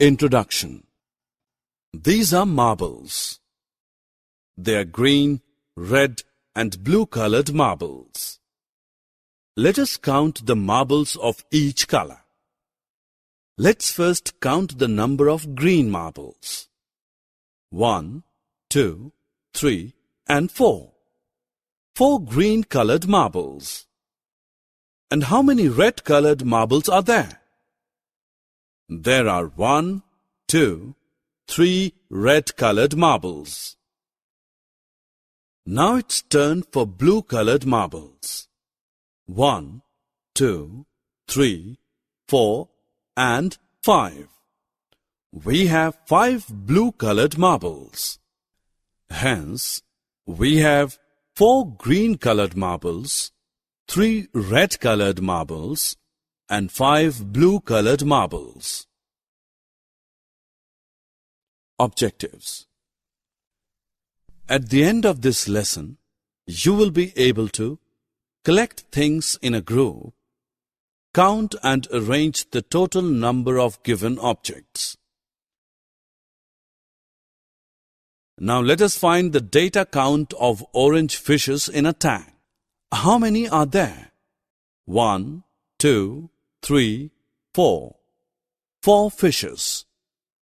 Introduction. These are marbles. They are green, red and blue colored marbles. Let us count the marbles of each color. Let's first count the number of green marbles. 1, 2, 3 and 4. 4 green colored marbles. And how many red colored marbles are there? There are 1, 2, 3 red colored marbles. Now it's turn for blue colored marbles. 1, 2, 3, 4 and 5. We have 5 blue colored marbles. Hence, we have 4 green colored marbles, 3 red colored marbles and 5 blue colored marbles. Objectives. At the end of this lesson, you will be able to collect things in a group, count and arrange the total number of given objects. Now let us find the data count of orange fishes in a tank. How many are there? 1, 2, 3, 4. 4 fishes.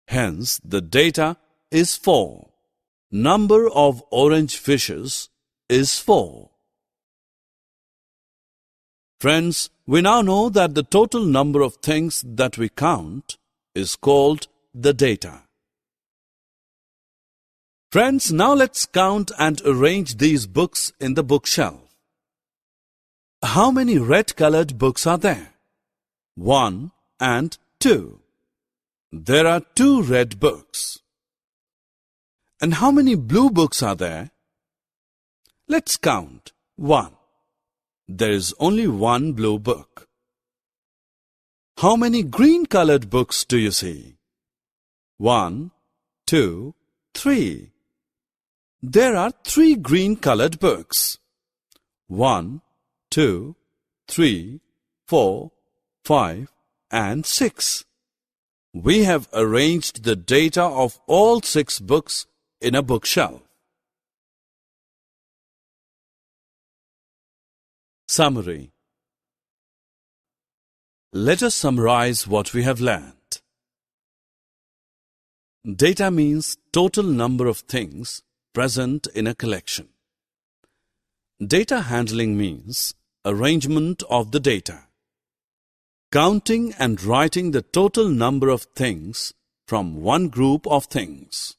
Hence, the data is 4. Number of orange fishes is 4. Friends, we now know that the total number of things that we count is called the data. Friends, now let's count and arrange these books in the bookshelf. How many red-colored books are there? 1 and 2. There are 2 red books. And how many blue books are there? Let's count. 1. There is only 1 blue book. How many green-colored books do you see? 1, 2, 3. There are 3 green-colored books. 1, 2, 3, 4, 5 and 6. We have arranged the data of all 6 books in a bookshelf. Summary. Let us summarize what we have learned. Data means total number of things present in a collection. Data handling means arrangement of the data. Counting and writing the total number of things from one group of things.